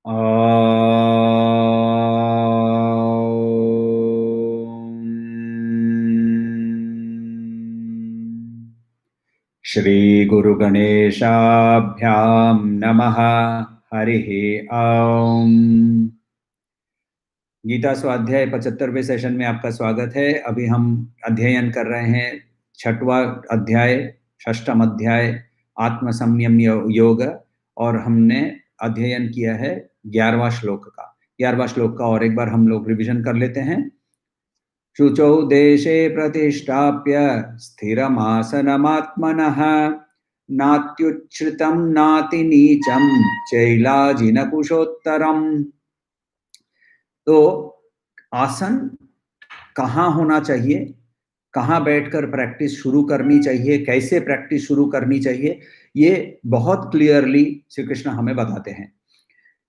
श्री गुरु गणेशाभ्याम नमः। हरिः ओम। गीता स्वाध्याय 75वें सेशन में आपका स्वागत है। अभी हम अध्ययन कर रहे हैं 6वां अध्याय, 6ठम अध्याय आत्म संयम योग, और हमने अध्ययन किया है 11वां श्लोक का। 11वां श्लोक का और एक बार हम लोग रिवीजन कर लेते हैं। शुचौ देशे प्रतिष्ठाप्य स्थिरमासनमात्मनः नात्युच्छ्रितं नातिनीचं चैलाजिनकुशोत्तरम्। तो आसन कहाँ होना चाहिए, कहाँ बैठकर प्रैक्टिस शुरू करनी चाहिए, कैसे प्रैक्टिस शुरू करनी चाहिए, ये बहुत क्लियरली श्री कृष्ण हमें बताते हैं।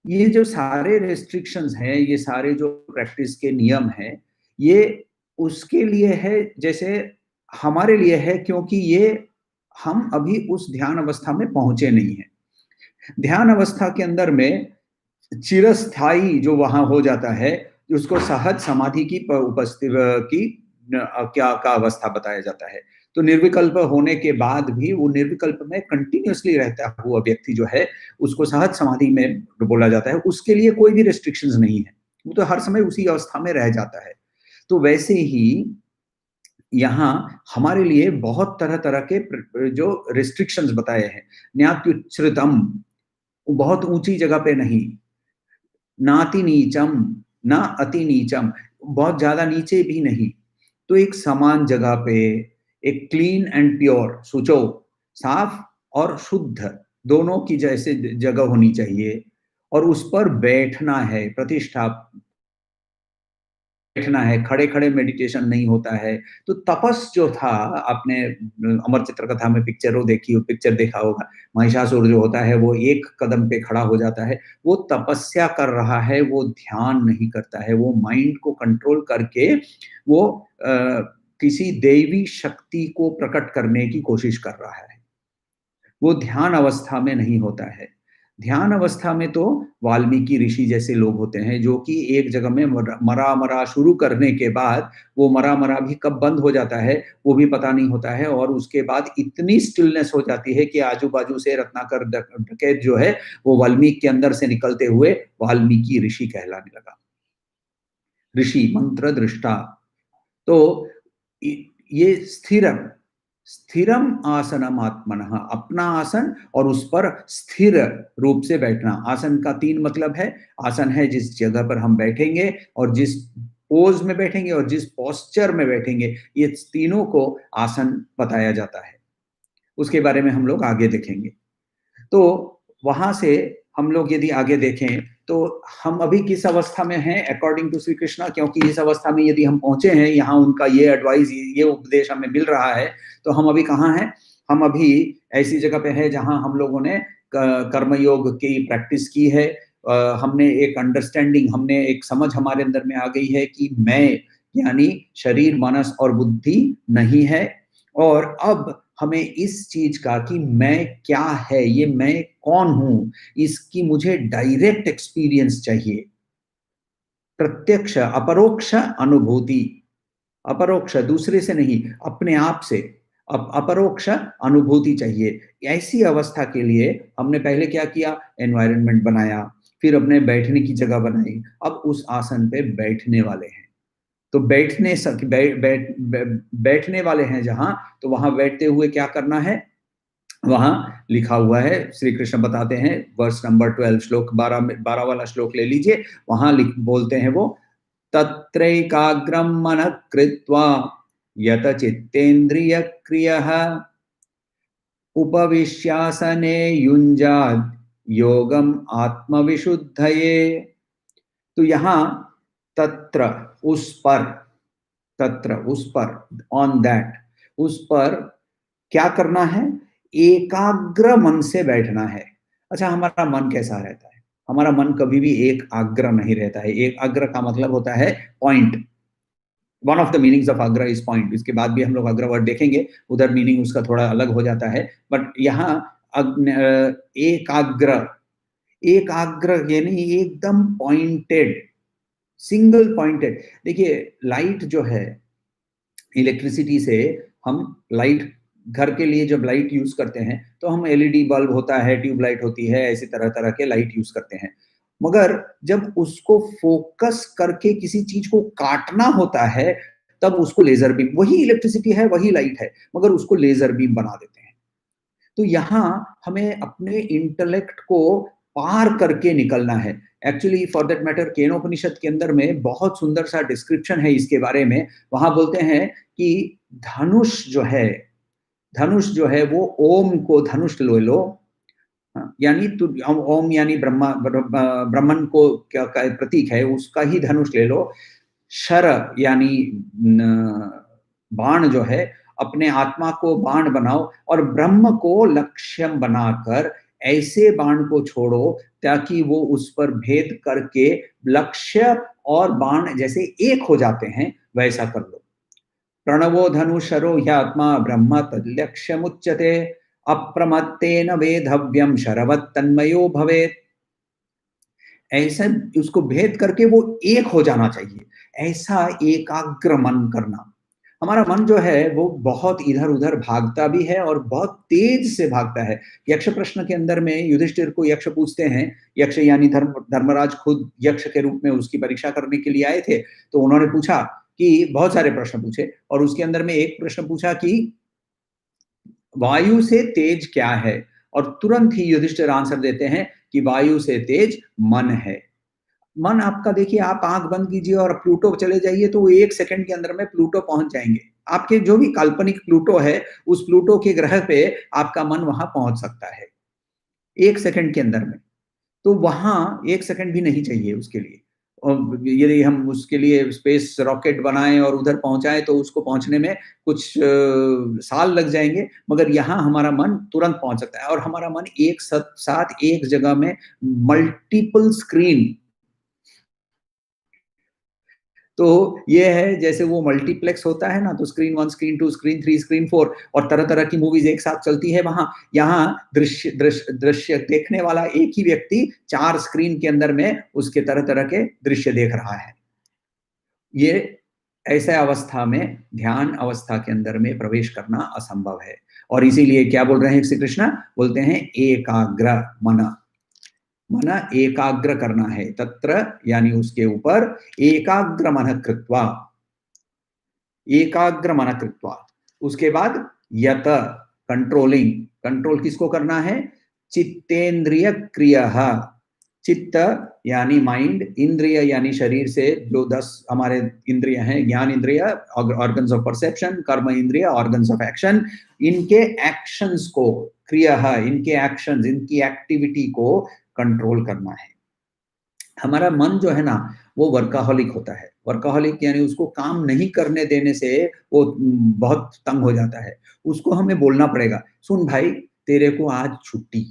ये जो सारे रेस्ट्रिक्शंस हैं, ये सारे जो प्रैक्टिस के नियम हैं, ये उसके लिए है, जैसे हमारे लिए है, क्योंकि ये हम अभी उस ध्यान अवस्था में पहुंचे नहीं हैं। ध्यान अवस्था के अंदर में चिरस्थाई जो वहां हो जाता है, उसको सहज समाधि की उपस्थिति की क्या का अवस्था बताया जाता है। तो निर्विकल्प होने के बाद भी वो निर्विकल्प में कंटिन्यूअसली रहता हुआ व्यक्ति जो है, उसको सहज समाधि में बोला जाता है। उसके लिए कोई भी रेस्ट्रिक्शंस नहीं है, वो तो हर समय उसी अवस्था में रह जाता है। तो वैसे ही यहाँ हमारे लिए बहुत तरह तरह के जो रिस्ट्रिक्शंस बताए हैं। न्यात्युच्छ्रितम, बहुत ऊंची जगह पे नहीं, नाति नीचम, ना अति नीचम, बहुत ज्यादा नीचे भी नहीं, तो एक समान जगह पे, एक क्लीन एंड प्योर, शुचो, साफ और शुद्ध दोनों की जैसे जगह होनी चाहिए, और उस पर बैठना है, प्रतिष्ठा बैठना है, खड़े खड़े मेडिटेशन नहीं होता है। तो तपस जो था, आपने अमर चित्र कथा में पिक्चर देखी, पिक्चर देखा होगा, महिषासुर जो होता है वो एक कदम पे खड़ा हो जाता है, वो तपस्या कर रहा है, वो ध्यान नहीं करता है, वो माइंड को कंट्रोल करके वो किसी देवी शक्ति को प्रकट करने की कोशिश कर रहा है। वो ध्यान अवस्था में नहीं होता है। ध्यान अवस्था में तो वाल्मीकि ऋषि जैसे लोग होते हैं, जो कि एक जगह में मरा मरा शुरू करने के बाद वो मरा मरा भी कब बंद हो जाता है वो भी पता नहीं होता है, और उसके बाद इतनी स्टिलनेस हो जाती है कि आजू बाजू से रत्नाकर डकैत जो है वो वाल्मीकि के अंदर से निकलते हुए वाल्मीकि ऋषि कहलाने लगा। ऋषि मंत्र दृष्टा। तो ये स्थिरम आसनम आत्मनः, अपना आसन और उस पर स्थिर रूप से बैठना। आसन का 3 मतलब है। आसन है जिस जगह पर हम बैठेंगे और जिस पोज में बैठेंगे और जिस पोस्चर में बैठेंगे, ये तीनों को आसन बताया जाता है। उसके बारे में हम लोग आगे देखेंगे। तो वहां से हम लोग यदि आगे देखें तो हम अभी किस अवस्था में हैं अकॉर्डिंग टू श्री कृष्णा, क्योंकि इस अवस्था में यदि हम पहुंचे हैं, यहाँ उनका ये एडवाइस, ये उपदेश हमें मिल रहा है, तो हम अभी कहाँ हैं? हम अभी ऐसी जगह पे है जहां हम लोगों ने कर्मयोग की प्रैक्टिस की है। हमने एक अंडरस्टैंडिंग, हमने एक समझ हमारे अंदर में आ गई है कि मैं यानी शरीर, मनस और बुद्धि नहीं है, और अब हमें इस चीज का कि मैं क्या है, ये मैं कौन हूं, इसकी मुझे डायरेक्ट एक्सपीरियंस चाहिए। प्रत्यक्ष अपरोक्ष अनुभूति, अपरोक्ष दूसरे से नहीं, अपने आप से अपरोक्ष अनुभूति चाहिए। ऐसी अवस्था के लिए हमने पहले क्या किया? एनवायरनमेंट बनाया, फिर अपने बैठने की जगह बनाई, अब उस आसन पे बैठने वाले हैं। तो बैठने वाले हैं जहां, तो वहां बैठते हुए क्या करना है? वहां लिखा हुआ है, श्री कृष्ण बताते हैं, वर्स नंबर 12, श्लोक 12 वाला श्लोक ले लीजिए। वहां बोलते हैं वो, तत्रैकाग्रम मनः कृत्वा यत चित्तेन्द्रिय क्रियः उपविश्यासने युञ्जाद् योगम आत्मविशुद्धये। तो यहाँ तत्र, उस पर, तत्र उस पर, ऑन दैट, उस पर क्या करना है? एकाग्र मन से बैठना है। अच्छा, हमारा मन कैसा रहता है? हमारा मन कभी भी एक आग्र नहीं रहता है। एक आग्र का मतलब होता है point. One of the meanings of आग्रह इज पॉइंट। इसके बाद भी हम लोग आग्रह वर्ड देखेंगे, उधर मीनिंग उसका थोड़ा अलग हो जाता है, बट यहाँ एकाग्र, एकाग्र यानी एकदम पॉइंटेड, सिंगल पॉइंटेड। देखिए लाइट जो है, इलेक्ट्रिसिटी से हम लाइट, घर के लिए जब लाइट यूज करते हैं तो हम एलईडी बल्ब होता है, ट्यूबलाइट होती है, ऐसी तरह तरह के लाइट यूज करते हैं। मगर जब उसको फोकस करके किसी चीज को काटना होता है तब उसको लेजर बीम, वही इलेक्ट्रिसिटी है, वही लाइट है, मगर उसको लेजर बीम बना देते हैं। तो यहाँ हमें अपने इंटेलेक्ट को पार करके निकलना है। Actually for that matter Kenopanishad के अंदर में बहुत सुंदर सा डिस्क्रिप्शन है इसके बारे में। वहां बोलते हैं कि धनुष जो है, धनुष जो है वो ओम को धनुष ले लो, यानी ओम यानी ब्रह्मा, ब्रह्मन को क्या का प्रतीक है, उसका ही धनुष ले लो। शर यानी बाण जो है, अपने आत्मा को बाण बनाओ और ब्रह्म को लक्ष्यम बनाकर ऐसे बाण को छोड़ो ताकि वो उस पर भेद करके लक्ष्य और बाण जैसे एक हो जाते हैं, वैसा कर लो। प्रणवो धनुषरो ह्यात्मा ब्रह्म तद्लक्ष्यमुच्यते, अप्रमत्तेन वेधव्यम शरवत् तन्मयो भवेत्। ऐसा उसको भेद करके वो एक हो जाना चाहिए, ऐसा एकाग्र मन करना। हमारा मन जो है वो बहुत इधर उधर भागता भी है और बहुत तेज से भागता है। यक्ष प्रश्न के अंदर में युधिष्ठिर को यक्ष पूछते हैं, यक्ष यानी धर्मराज खुद यक्ष के रूप में उसकी परीक्षा करने के लिए आए थे। तो उन्होंने पूछा कि बहुत सारे प्रश्न पूछे और उसके अंदर में एक प्रश्न पूछा कि वायु से तेज क्या है, और तुरंत ही युधिष्ठिर आंसर देते हैं कि वायु से तेज मन है। मन आपका, देखिए आप आंख बंद कीजिए और प्लूटो चले जाइए तो 1 सेकंड के अंदर में प्लूटो पहुंच जाएंगे। आपके जो भी काल्पनिक प्लूटो है, उस प्लूटो के ग्रह पे आपका मन वहां पहुंच सकता है 1 सेकंड के अंदर में। तो वहां 1 सेकंड भी नहीं चाहिए उसके लिए। और यदि हम उसके लिए स्पेस रॉकेट बनाएं और उधर पहुंचाएं तो उसको पहुंचने में कुछ साल लग जाएंगे, मगर यहाँ हमारा मन तुरंत पहुंच सकता है। और हमारा मन एक साथ एक जगह में मल्टीपल स्क्रीन, तो ये है जैसे वो मल्टीप्लेक्स होता है ना, तो स्क्रीन 1, स्क्रीन 2, स्क्रीन 3, स्क्रीन 4 और तरह तरह की मूवीज एक साथ चलती है वहां। यहाँ दृश्य दृश्य दृश्य देखने वाला एक ही व्यक्ति 4 स्क्रीन के अंदर में उसके तरह तरह के दृश्य देख रहा है। ये ऐसे अवस्था में, ध्यान अवस्था के अंदर में प्रवेश करना असंभव है। और इसीलिए क्या बोल रहे हैं श्री कृष्ण, बोलते हैं एकाग्र मन, मन एकाग्र करना है। तत्र यानी उसके ऊपर, एकाग्र मन कृत्वा, एकाग्र मन कृत्वा। उसके बाद यत, कंट्रोलिंग, कंट्रोल किसको करना है, चित्तेंद्रिय क्रिया। चित्त यानी माइंड, इंद्रिय यानी शरीर से जो 10 हमारे इंद्रिय हैं, ज्ञान इंद्रिय ऑर्गन्स ऑफ परसेप्शन, कर्म इंद्रिय ऑर्गन्स ऑफ एक्शन, इनके एक्शंस को, क्रिया इनके एक्शंस, इनकी एक्टिविटी को कंट्रोल करना है। हमारा मन जो है ना वो वर्काहोलिक होता है। वर्काहोलिक यानी उसको काम नहीं करने देने से वो बहुत तंग हो जाता है। उसको हमें बोलना पड़ेगा, सुन भाई तेरे को आज छुट्टी,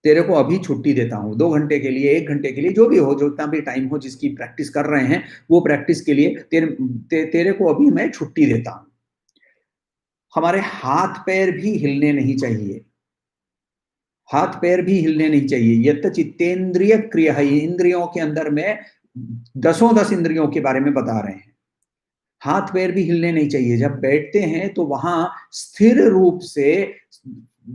तेरे को अभी छुट्टी देता हूँ 2 घंटे के लिए, 1 घंटे के लिए, जो भी हो, जो जितना भी टाइम हो, जिसकी प्रैक्टिस कर रहे हैं वो प्रैक्टिस के लिए तेरे को अभी मैं छुट्टी देता हूँ। हमारे हाथ पैर भी हिलने नहीं चाहिए, हाथ पैर भी हिलने नहीं चाहिए। यत चित्तेंद्रिय क्रिया, इंद्रियों के अंदर में 10 इंद्रियों के बारे में बता रहे हैं। हाथ पैर भी हिलने नहीं चाहिए। जब बैठते हैं तो वहां स्थिर रूप से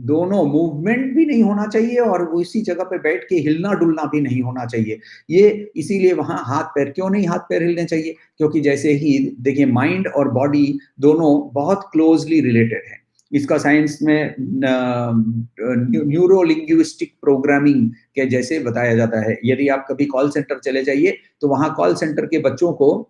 दोनों मूवमेंट भी नहीं होना चाहिए और उसी जगह पे बैठ के हिलना डुलना भी नहीं होना चाहिए। ये इसीलिए वहां हाथ पैर, क्यों नहीं हाथ पैर हिलने चाहिए, क्योंकि जैसे ही देखिए माइंड और बॉडी दोनों बहुत क्लोजली रिलेटेड है। इसका साइंस में न्यूरो लिंग्विस्टिक प्रोग्रामिंग के जैसे बताया जाता है। यदि आप कभी कॉल सेंटर चले जाइए तो वहां कॉल सेंटर के बच्चों को,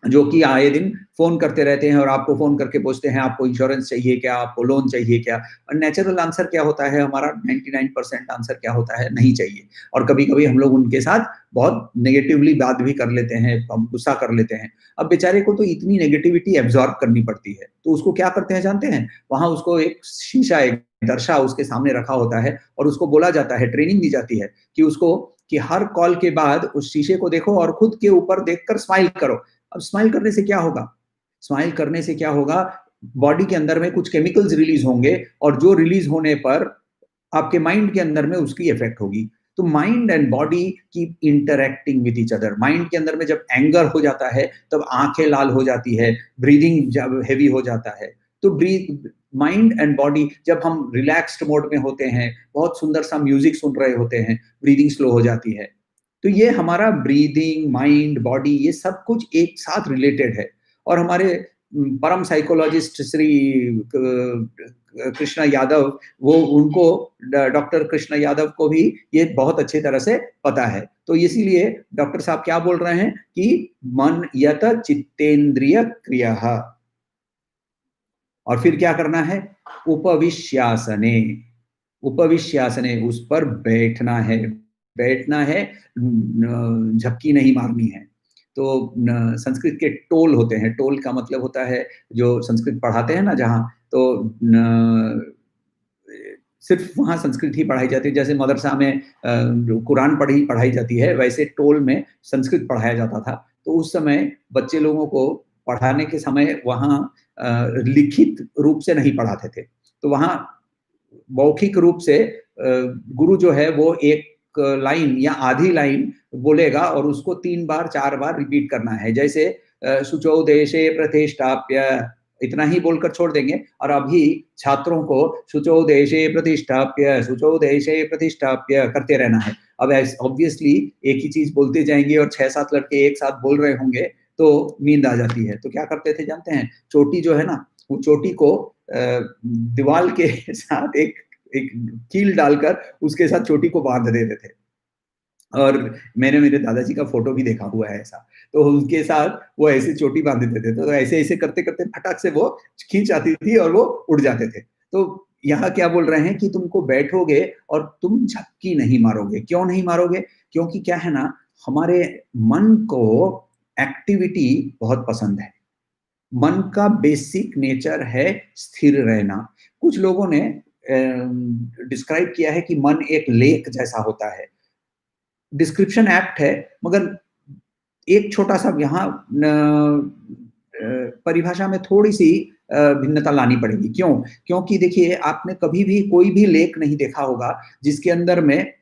जो कि आए दिन फोन करते रहते हैं और आपको फोन करके पूछते हैं आपको इंश्योरेंस चाहिए क्या, आपको लोन चाहिए क्या, और नेचुरल आंसर क्या होता है हमारा, 99% आंसर क्या होता है, नहीं चाहिए। और कभी कभी हम लोग उनके साथ बहुत नेगेटिवली बात भी कर लेते हैं, गुस्सा कर लेते हैं। अब बेचारे को तो इतनी नेगेटिविटी एब्जॉर्ब करनी पड़ती है, तो उसको क्या करते हैं जानते हैं, वहां उसको एक शीशा, एक दर्शा उसके सामने रखा होता है और उसको बोला जाता है, ट्रेनिंग दी जाती है कि उसको, कि हर कॉल के बाद उस शीशे को देखो और खुद के ऊपर देखकर स्माइल करो। अब स्माइल करने से क्या होगा, स्माइल करने से क्या होगा, बॉडी के अंदर में कुछ केमिकल्स रिलीज होंगे और जो रिलीज होने पर आपके माइंड के अंदर में उसकी इफेक्ट होगी। तो mind and body keep interacting with each other. Mind के अंदर में जब एंगर हो जाता है, तब आंखें लाल हो जाती है, ब्रीदिंग जब हेवी हो जाता है। तो ब्रीथ माइंड एंड बॉडी जब हम रिलैक्स्ड मोड में होते हैं, बहुत सुंदर सा म्यूजिक सुन रहे होते हैं, ब्रीदिंग स्लो हो जाती है। तो ये हमारा ब्रीदिंग, माइंड, बॉडी ये सब कुछ एक साथ रिलेटेड है। और हमारे परम साइकोलॉजिस्ट श्री कृष्णा यादव, वो उनको डॉक्टर कृष्णा यादव को भी ये बहुत अच्छी तरह से पता है। तो इसीलिए डॉक्टर साहब क्या बोल रहे हैं कि मन यत चित्तेंद्रिय क्रिया, और फिर क्या करना है, उपविश्यासने। उपविश्यासने उस पर बैठना है, बैठना है, झपकी नहीं मारनी है। तो संस्कृत के टोल होते हैं, टोल का मतलब होता है जो संस्कृत पढ़ाते हैं ना जहाँ, तो सिर्फ वहाँ संस्कृत ही पढ़ाई जाती है। जैसे मदरसा में कुरान पढ़ाई जाती है, वैसे टोल में संस्कृत पढ़ाया जाता था। तो उस समय बच्चे लोगों को पढ़ाने के समय वहाँ लिखित रूप से नहीं पढ़ाते थे। तो वहाँ मौखिक रूप से गुरु जो है वो एक लाइन या आधी लाइन बोलेगा और उसको 3 बार 4 बार रिपीट करना है। जैसे शुचौ देशे प्रतिष्ठाप्य, इतना ही बोलकर छोड़ देंगे। और अभी छात्रों को शुचौ देशे प्रतिष्ठाप्य, शुचौ देशे प्रतिष्ठाप्य करते रहना है। अब ऑब्वियसली एक ही चीज बोलते जाएंगे और 6-7 लड़के एक साथ बोल रहे होंगे तो नींद आ जाती है। तो क्या करते थे जानते हैं, चोटी जो है ना, वो चोटी को दीवाल के साथ एक एक कील डालकर उसके साथ चोटी को बांध देते थे। और मैंने मेरे दादाजी का फोटो भी देखा हुआ है ऐसा। तो उनके साथ वो ऐसे चोटी बांध देते थे, तो ऐसे ऐसे करते करते फटाक से वो खींच आती थी और वो उड़ जाते थे। तो यहाँ क्या बोल रहे हैं कि तुमको बैठोगे और तुम झपकी नहीं मारोगे। क्यों नहीं मारोगे? क्योंकि क्या है ना, हमारे मन को एक्टिविटी बहुत पसंद है। मन का बेसिक नेचर है स्थिर रहना। कुछ लोगों ने डिस्क्राइब किया है कि मन एक लेक जैसा होता है। डिस्क्रिप्शन एप्ट है, मगर एक छोटा सा यहाँ परिभाषा में थोड़ी सी भिन्नता लानी पड़ेगी। क्यों? क्योंकि देखिए, आपने कभी भी कोई भी लेक नहीं देखा होगा जिसके अंदर में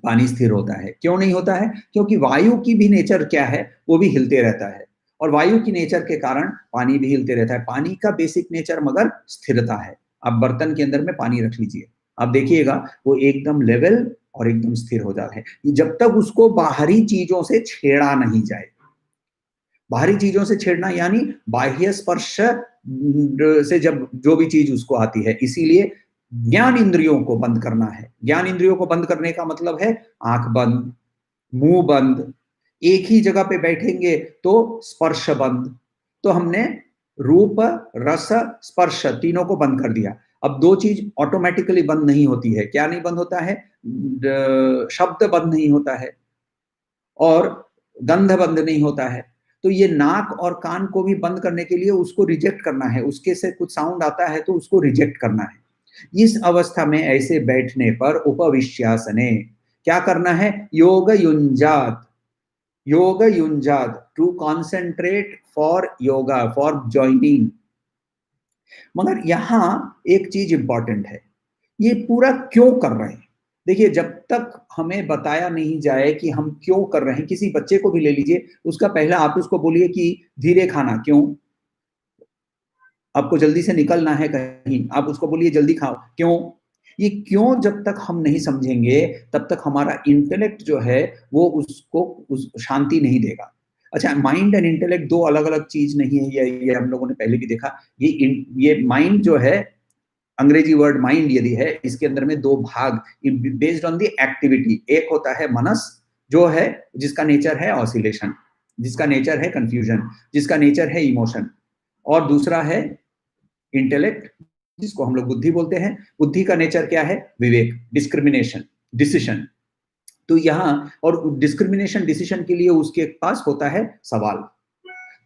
पानी स्थिर होता है। क्यों नहीं होता है? क्योंकि वायु की भी नेचर क्या है, वो भी हिलते रहता है। और वायु की नेचर के कारण पानी भी हिलते रहता है। पानी का बेसिक नेचर मगर स्थिरता है। आप बर्तन के अंदर में पानी रख लीजिए, आप देखिएगा वो एकदम लेवल और एकदम स्थिर हो जाता है, जब तक उसको बाहरी चीजों से छेड़ा नहीं जाए। बाहरी चीजों से छेड़ना यानी बाह्य स्पर्श से जब जो भी चीज उसको आती है। इसीलिए ज्ञान इंद्रियों को बंद करना है। ज्ञान इंद्रियों को बंद करने का मतलब है आंख बंद, मुंह बंद, एक ही जगह पे बैठेंगे तो स्पर्श बंद। तो हमने रूप, रस, स्पर्श तीनों को बंद कर दिया। अब दो चीज ऑटोमेटिकली बंद नहीं होती है। क्या नहीं बंद होता है? शब्द बंद नहीं होता है और गंध बंद नहीं होता है। तो ये नाक और कान को भी बंद करने के लिए उसको रिजेक्ट करना है। उसके से कुछ साउंड आता है तो उसको रिजेक्ट करना है। इस अवस्था में ऐसे बैठने पर उपविश्यासने क्या करना है? योग युंजात, योग युंजात, to concentrate for yoga, for joining. मगर यहां एक चीज इंपॉर्टेंट है, ये पूरा क्यों कर रहे हैं? देखिए, जब तक हमें बताया नहीं जाए कि हम क्यों कर रहे हैं, किसी बच्चे को भी ले लीजिए, उसका पहला आप उसको बोलिए कि धीरे खाना, क्यों? आपको जल्दी से निकलना है कहीं, आप उसको बोलिए जल्दी खाओ, क्यों? ये क्यों जब तक हम नहीं समझेंगे, तब तक हमारा इंटेलेक्ट जो है वो उसको उस शांति नहीं देगा। अच्छा, माइंड एंड इंटेलेक्ट दो अलग-अलग चीज नहीं है, ये हम लोगों ने पहले भी देखा। ये माइंड जो है, अंग्रेजी वर्ड माइंड यदि है, इसके अंदर में दो भाग बेस्ड ऑन द एक्टिविटी। एक होता है मनस, जो है जिसका नेचर है ऑसिलेशन, जिसका नेचर है कंफ्यूजन, जिसका नेचर है इमोशन। और दूसरा है इंटेलेक्ट, जिसको हम लोग बुद्धि बोलते हैं। बुद्धि का नेचर क्या है? विवेक, डिस्क्रिमिनेशन, डिसीजन। तो यहाँ और डिस्क्रिमिनेशन डिसीजन के लिए उसके पास होता है सवाल।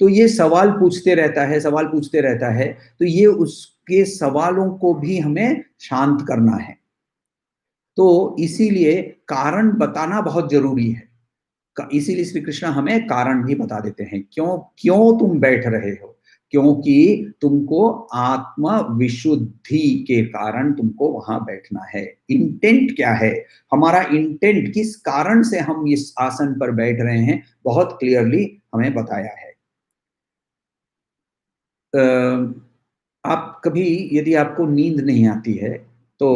तो ये सवाल पूछते रहता है, सवाल पूछते रहता है। तो ये उसके सवालों को भी हमें शांत करना है। तो इसीलिए कारण बताना बहुत जरूरी है। इसीलिए श्री कृष्ण हमें कारण भी बता देते हैं, क्यों क्यों तुम बैठ रहे हो। क्योंकि तुमको आत्म विशुद्धि के कारण तुमको वहां बैठना है। इंटेंट क्या है, हमारा इंटेंट किस कारण से हम इस आसन पर बैठ रहे हैं, बहुत क्लियरली हमें बताया है। आप कभी, यदि आपको नींद नहीं आती है तो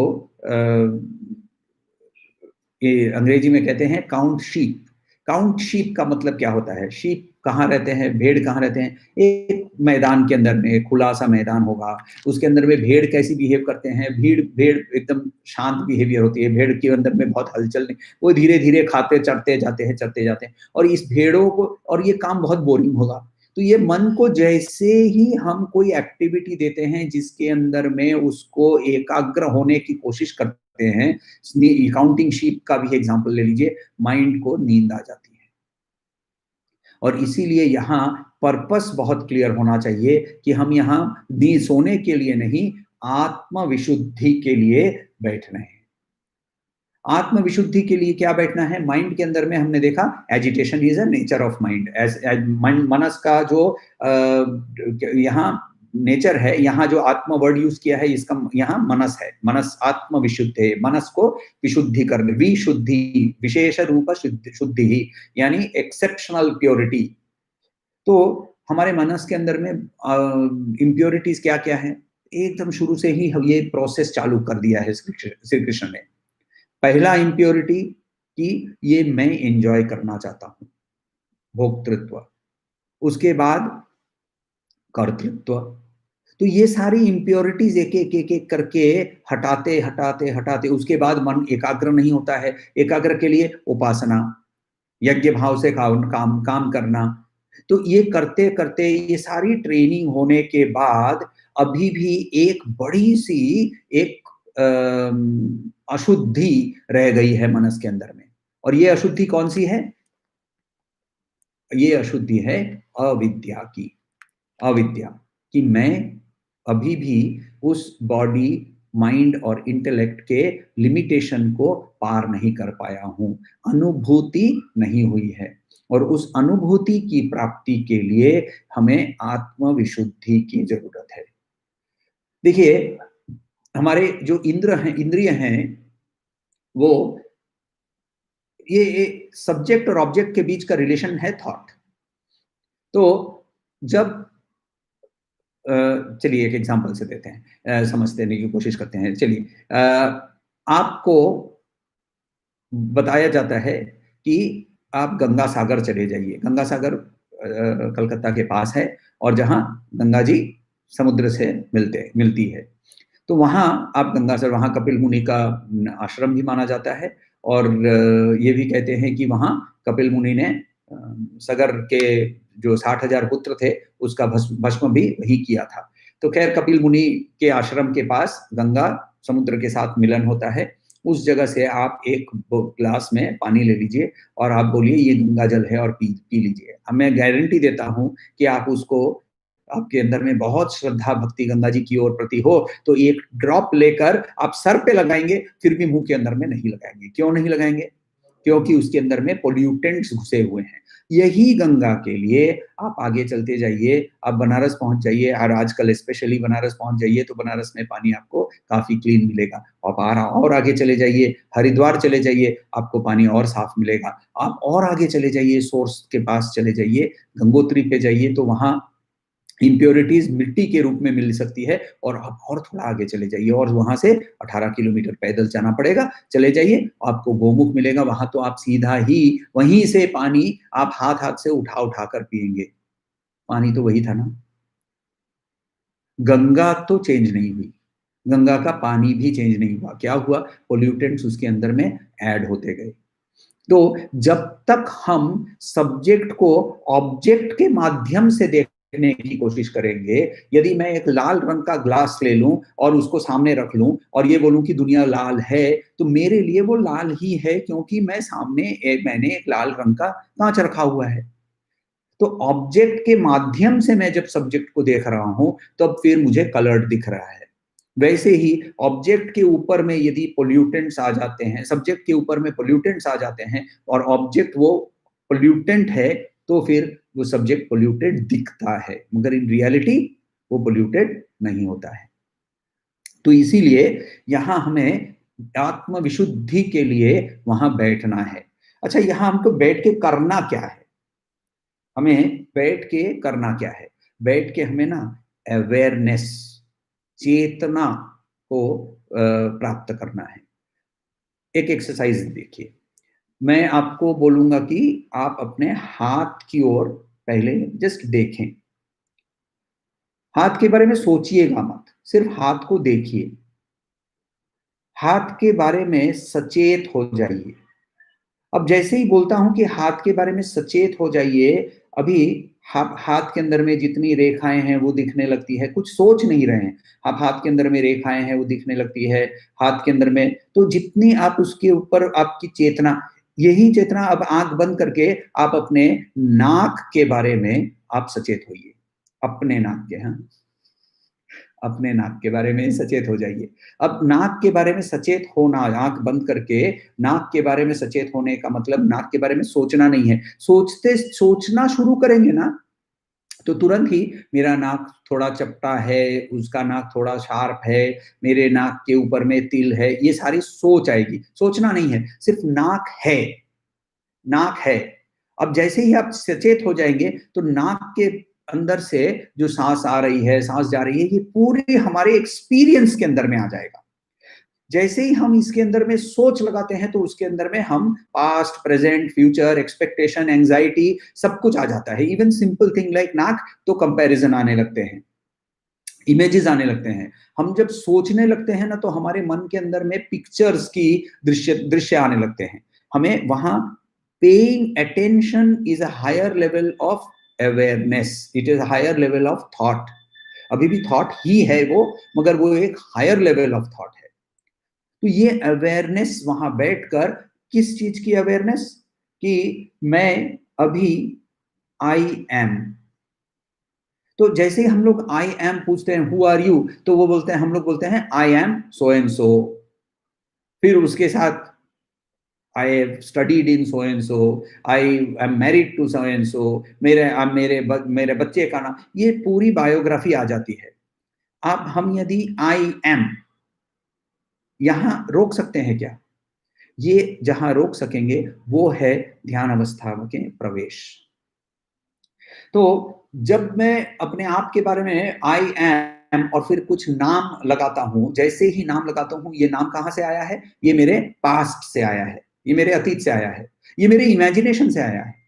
ये अंग्रेजी में कहते हैं काउंट शीप। काउंट शीप का मतलब क्या होता है, शीप कहाँ रहते हैं, भेड़ कहाँ रहते हैं, एक मैदान के अंदर में, खुला सा मैदान होगा, उसके अंदर में भेड़ कैसी बिहेव करते हैं, भीड़ भेड़ एकदम शांत बिहेवियर होती है, भेड़ के अंदर में बहुत हलचल नहीं, वो धीरे धीरे खाते चढ़ते जाते हैं, चढ़ते जाते हैं, और इस भेड़ों को, और ये काम बहुत बोरिंग होगा। तो ये मन को जैसे ही हम कोई एक्टिविटी देते हैं जिसके अंदर में उसको एकाग्र होने की कोशिश करते हैं, काउंटिंग शीप का भी एग्जांपल ले लीजिए, माइंड को नींद आ जाती है। और इसीलिए यहाँ पर्पस बहुत क्लियर होना चाहिए कि हम यहाँ सोने के लिए नहीं, आत्म विशुद्धि के लिए बैठ रहे हैं। आत्म विशुद्धि के लिए क्या बैठना है, माइंड के अंदर में हमने देखा agitation is a nature of mind, मनस का जो यहाँ नेचर है, यहाँ जो आत्म वर्ड यूज किया है इसका यहाँ मनस है, मनस आत्म विशुद्ध है, मनस को विशुद्धि करने, विशुद्धि विशेष रूप शुद्धि ही, यानी एक्सेप्शनल प्योरिटी। तो हमारे मनस के अंदर में इम्प्योरिटीज क्या क्या है, एकदम शुरू से ही हम ये प्रोसेस चालू कर दिया है श्री कृष्ण ने। पहला इम्प्योरिटी कि ये मैं एंजॉय करना चाहता हूं, भोक्तृत्व। उसके बाद कर्तृत्व। तो ये सारी इम्प्योरिटीज एक एक एक एक करके हटाते हटाते हटाते उसके बाद मन एकाग्र नहीं होता है। एकाग्र के लिए उपासना, यज्ञ भाव से काम करना। तो ये करते करते ये सारी ट्रेनिंग होने के बाद अभी भी एक बड़ी सी एक अशुद्धि रह गई है मनस के अंदर में। और ये अशुद्धि कौन सी है, ये अशुद्धि है अविद्या की। अविद्या कि मैं अभी भी उस बॉडी, माइंड और इंटेलेक्ट के लिमिटेशन को पार नहीं कर पाया हूं, अनुभूति नहीं हुई है। और उस अनुभूति की प्राप्ति के लिए हमें आत्मविशुद्धि की जरूरत है। देखिए, हमारे जो इंद्रिय हैं, वो ये सब्जेक्ट और ऑब्जेक्ट के बीच का रिलेशन है थॉट। तो जब चलिए एक एग्जांपल से देते हैं, समझने की कोशिश करते हैं। चलिए, आपको बताया जाता है कि आप गंगा सागर चले जाइए। गंगा सागर कलकत्ता के पास है, और जहां गंगा जी समुद्र से मिलती है। तो वहां आप गंगा सागर, वहां कपिल मुनि का आश्रम भी माना जाता है। और ये भी कहते हैं कि वहां कपिल मुनि ने सागर के जो 60,000 पुत्र थे उसका भस्म भी वही किया था। तो खैर, कपिल मुनि के आश्रम के पास गंगा समुद्र के साथ मिलन होता है। उस जगह से आप एक ग्लास में पानी ले लीजिए और आप बोलिए ये गंगा जल है, और पी लीजिए। अब मैं गारंटी देता हूं कि आप उसको, आपके अंदर में बहुत श्रद्धा भक्ति गंगा जी की ओर प्रति हो, तो एक ड्रॉप लेकर आप सर पे लगाएंगे, फिर भी मुंह के अंदर में नहीं लगाएंगे। क्यों नहीं लगाएंगे, क्योंकि उसके अंदर में पोल्यूटेंट्स घुसे हुए हैं। यही गंगा के लिए आप आगे चलते जाइए, आप बनारस पहुंच जाइए, और आजकल स्पेशली बनारस पहुंच जाइए तो बनारस में पानी आपको काफी क्लीन मिलेगा। आप और आगे चले जाइए, हरिद्वार चले जाइए, आपको पानी और साफ मिलेगा। आप और आगे चले जाइए, सोर्स के पास चले जाइए, गंगोत्री पे जाइए, तो वहां इम्प्योरिटीज मिट्टी के रूप में मिल सकती है। और आप और थोड़ा आगे चले जाइए, और वहां से 18 किलोमीटर पैदल जाना पड़ेगा, चले जाइए, आपको गोमुख मिलेगा। वहां तो आप सीधा ही वहीं से पानी आप हाथ हाथ से उठा उठा कर पिएंगे। पानी तो वही था ना। गंगा तो चेंज नहीं हुई, गंगा का पानी भी चेंज नहीं हुआ। क्या हुआ, पोल्यूटेंट्स उसके अंदर में ऐड होते गए। तो जब तक हम सब्जेक्ट को ऑब्जेक्ट के माध्यम से देखने की कोशिश करेंगे, यदि मैं एक लाल रंग का ग्लास ले लूं और उसको सामने रख लूं और ये बोलूं कि दुनिया लाल है, तो मेरे लिए वो लाल ही है, क्योंकि मैं सामने मैंने एक लाल रंग का कांच रखा हुआ है। तो ऑब्जेक्ट के माध्यम से मैं जब सब्जेक्ट को देख रहा हूं, तब फिर मुझे कलर्ड दिख रहा है। वैसे ही ऑब्जेक्ट के ऊपर में यदि पोल्यूटेंट्स आ जाते हैं, सब्जेक्ट के ऊपर में पोल्यूटेंट्स आ जाते हैं, और ऑब्जेक्ट वो पोल्यूटेंट है, तो फिर वो सब्जेक्ट पोल्यूटेड दिखता है, मगर इन रियलिटी वो पोल्यूटेड नहीं होता है। तो इसीलिए यहाँ हमें आत्मविशुद्धि के लिए वहां बैठना है। अच्छा, यहाँ हमको बैठ के करना क्या है? हमें बैठ के करना क्या है? बैठ के हमें ना अवेयरनेस, चेतना को प्राप्त करना है। एक एक्सरसाइज देखिए, मैं आपको बोलूंगा कि आप अपने हाथ की ओर पहले जस्ट देखें। हाथ के बारे में सोचिएगा मत, सिर्फ हाथ को देखिए। हाथ के बारे में सचेत हो जाइए। अब जैसे ही बोलता हूं कि हाथ के बारे में सचेत हो जाइए, अभी हाथ के अंदर में जितनी रेखाएं हैं वो दिखने लगती है, कुछ सोच नहीं रहे हैं। आप हाथ के अंदर में रेखाएं हैं वो दिखने लगती है, हाथ के अंदर में, तो जितनी आप उसके ऊपर आपकी चेतना, यही चेतना, अब आंख बंद करके आप अपने नाक के बारे में आप सचेत होइए। अपने नाक के, हाँ, अपने नाक के बारे में सचेत हो जाइए। अब नाक के बारे में सचेत होना, आंख बंद करके नाक के बारे में सचेत होने का मतलब नाक के बारे में सोचना नहीं है। सोचना शुरू करेंगे ना, तो तुरंत ही मेरा नाक थोड़ा चपटा है, उसका नाक थोड़ा शार्प है, मेरे नाक के ऊपर में तिल है, ये सारी सोच आएगी। सोचना नहीं है, सिर्फ नाक है, नाक है। अब जैसे ही आप सचेत हो जाएंगे तो नाक के अंदर से जो सांस आ रही है, सांस जा रही है, ये पूरी हमारे एक्सपीरियंस के अंदर में आ जाएगा। जैसे ही हम इसके अंदर में सोच लगाते हैं तो उसके अंदर में हम past, present, future, expectation, anxiety, सब कुछ आ जाता है। इवन सिंपल थिंग लाइक नाक, तो कंपैरिजन आने लगते हैं, इमेजेस आने लगते हैं। हम जब सोचने लगते हैं ना, तो हमारे मन के अंदर में पिक्चर्स की दृश्य दृश्य आने लगते हैं। हमें वहां paying attention is a higher level of awareness, it is a higher level of thought. अभी भी थॉट ही है वो, मगर वो एक हायर लेवल ऑफ थॉट है। तो ये अवेयरनेस वहां बैठकर, किस चीज की अवेयरनेस? कि मैं अभी आई एम। तो जैसे ही हम लोग आई एम पूछते हैं, हु आर यू, तो वो बोलते हैं, हम लोग बोलते हैं आई एम सो एंड सो। फिर उसके साथ I have studied in so and so, I am married to so and so, मेरे बच्चे का नाम, ये पूरी बायोग्राफी आ जाती है। अब हम यदि आई एम यहां रोक सकते हैं क्या? ये जहां रोक सकेंगे वो है ध्यान अवस्था के प्रवेश। तो जब मैं अपने आप के बारे में आई एम और फिर कुछ नाम लगाता हूं, जैसे ही नाम लगाता हूं, ये नाम कहां से आया है? ये मेरे पास्ट से आया है, ये मेरे अतीत से आया है, ये मेरे इमेजिनेशन से आया है।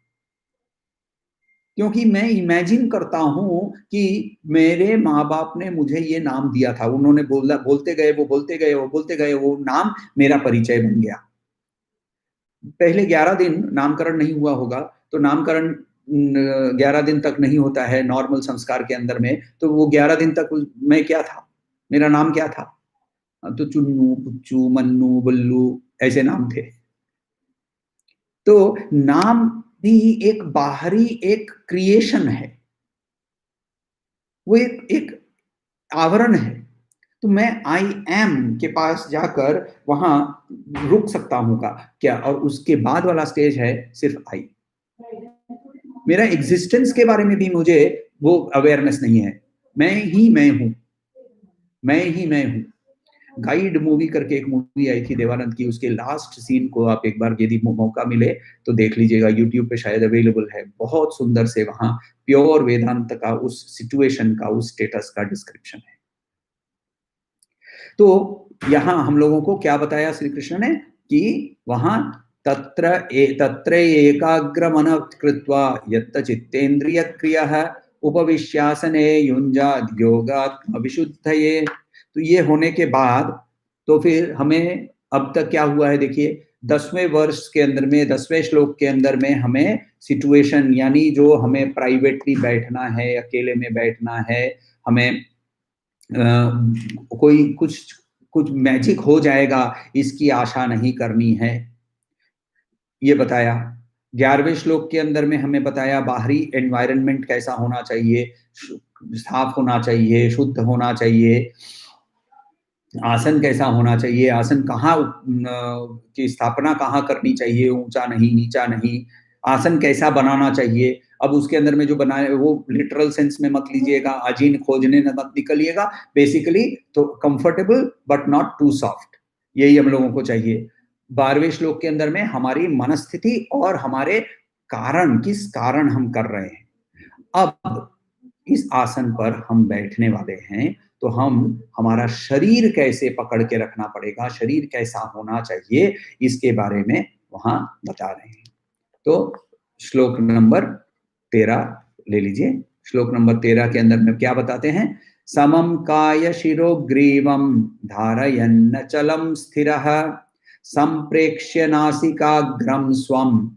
क्योंकि मैं इमेजिन करता हूं कि मेरे माँ बाप ने मुझे ये नाम दिया था, उन्होंने बोला, बोलते गए, वो बोलते गए, वो बोलते गए, वो नाम मेरा परिचय बन गया। पहले 11 दिन नामकरण नहीं हुआ होगा, तो नामकरण 11 दिन तक नहीं होता है नॉर्मल संस्कार के अंदर में, तो वो 11 दिन तक मैं क्या था? मेरा नाम क्या था? तो चुन्नू, पुच्चू, मन्नू, बल्लू, ऐसे नाम थे। तो नाम भी एक बाहरी एक क्रिएशन है, वो एक आवरण है। तो मैं आई एम के पास जाकर वहां रुक सकता हूँ का क्या? और उसके बाद वाला स्टेज है सिर्फ आई। मेरा एग्जिस्टेंस के बारे में भी मुझे वो अवेयरनेस नहीं है। मैं ही मैं हूं, मैं ही मैं हूं। गाइड मूवी करके एक मूवी आई थी देवानंद की, उसके लास्ट सीन को आप एक बार यदि मौका मिले तो देख लीजिएगा, यूट्यूब पे शायद अवेलेबल है। बहुत सुंदर से वहां प्योर वेदांत का, उस सिचुएशन का, उस स्टेटस का डिस्क्रिप्शन है। तो यहां हम लोगों को क्या बताया श्री कृष्ण ने? कि वहां तत्र एकाग्र मन कृत्वा यत्त चित्तेन्द्रिय क्रियः उपविश्यासने युञ्जाद् योगात्म विशुद्धये। तो ये होने के बाद तो फिर हमें अब तक क्या हुआ है देखिए, 10वें वर्ष के अंदर में, 10वें श्लोक के अंदर में हमें सिचुएशन, यानी जो हमें प्राइवेटली बैठना है, अकेले में बैठना है, हमें कोई कुछ कुछ मैजिक हो जाएगा इसकी आशा नहीं करनी है, ये बताया। 11वें श्लोक के अंदर में हमें बताया बाहरी एनवायरनमेंट कैसा होना चाहिए, साफ होना चाहिए, शुद्ध होना चाहिए, आसन कैसा होना चाहिए, आसन कहाँ की स्थापना कहाँ करनी चाहिए, ऊंचा नहीं, नीचा नहीं, आसन कैसा बनाना चाहिए। अब उसके अंदर में जो बनाए वो लिटरल सेंस में मत लीजिएगा, अजीन खोजने न मत निकलिएगा। बेसिकली तो comfortable but not too soft, यही हम लोगों को चाहिए। 12वें श्लोक के अंदर में हमारी मनस्थिति और हमारे कारण, किस कारण हम कर रहे हैं। अब इस आसन पर हम बैठने वाले हैं, तो हम हमारा शरीर कैसे पकड़ के रखना पड़ेगा, शरीर कैसा होना चाहिए, इसके बारे में वहां बता रहे हैं। तो श्लोक नंबर 13 ले लीजिए। श्लोक नंबर 13 के अंदर में क्या बताते हैं? समम काय शिरो ग्रीवम धारयन्नचलम स्थिरः संप्रेक्ष्य नासिकाग्रम स्वम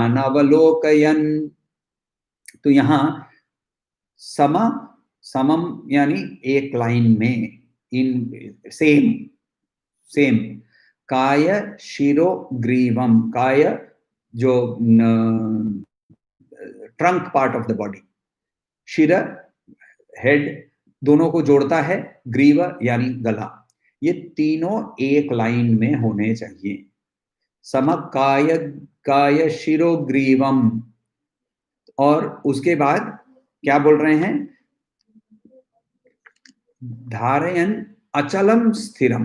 दिशश्चानवलोकयन्। तो यहाँ समम यानी एक लाइन में, इन सेम सेम। काय शिरो ग्रीवम, काय जो trunk part of the body, शिर हेड, दोनों को जोड़ता है, ग्रीव यानी गला, ये तीनों एक लाइन में होने चाहिए। सम काय काय शिरो ग्रीवम, और उसके बाद क्या बोल रहे हैं? धारयन अचलम स्थिरम।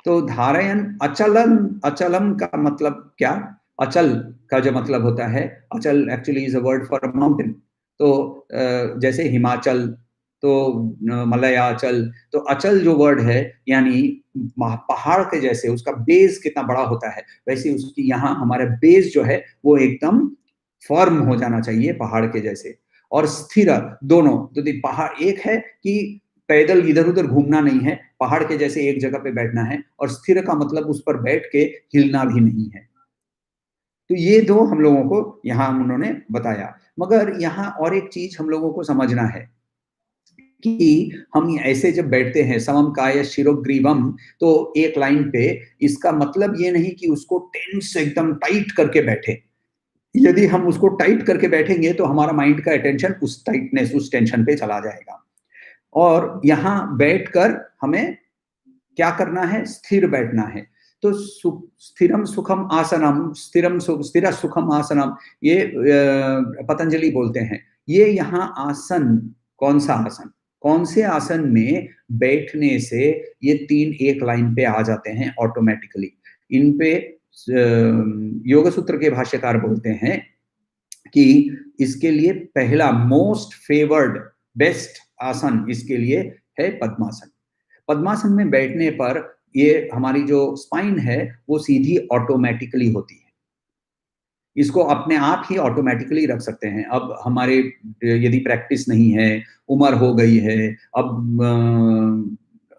तो धारयन अचलन, अचलम का मतलब क्या? अचल का जो मतलब होता है, अचल actually is a word for mountain. तो जैसे हिमाचल, तो मलयाचल, तो अचल जो वर्ड है यानी पहाड़ के जैसे उसका बेस कितना बड़ा होता है, वैसे उसकी यहाँ हमारा बेस जो है वो एकदम फर्म हो जाना चाहिए पहाड़ के जैसे। और स्थिर, दोनों, तो पहाड़ एक है कि पैदल इधर उधर घूमना नहीं है, पहाड़ के जैसे एक जगह पे बैठना है, और स्थिर का मतलब उस पर बैठ के हिलना भी नहीं है। तो ये दो हम लोगों को यहाँ उन्होंने बताया। मगर यहाँ और एक चीज हम लोगों को समझना है कि हम ऐसे जब बैठते हैं समम काय शिरोग्रीवम, तो एक लाइन पे, इसका मतलब ये नहीं कि उसको टेंस एकदम टाइट करके बैठे। यदि हम उसको टाइट करके बैठेंगे तो हमारा माइंड का अटेंशन उस टाइटनेस, उस टेंशन पे चला जाएगा। और यहाँ बैठकर हमें क्या करना है? स्थिर बैठना है। तो स्थिरम सुखम आसनम, स्थिर सुखम आसनम, ये पतंजलि बोलते हैं। ये यहाँ आसन, कौन सा आसन, कौन से आसन में बैठने से ये तीन एक लाइन पे आ जाते हैं ऑटोमेटिकली। इन पे योग सूत्र के भाष्यकार बोलते हैं कि इसके लिए पहला मोस्ट फेवर्ड बेस्ट आसन इसके लिए है पद्मासन। पद्मासन में बैठने पर ये हमारी जो स्पाइन है वो सीधी ऑटोमेटिकली होती है। इसको अपने आप ही ऑटोमेटिकली रख सकते हैं। अब हमारे यदि प्रैक्टिस नहीं है, उम्र हो गई है, अब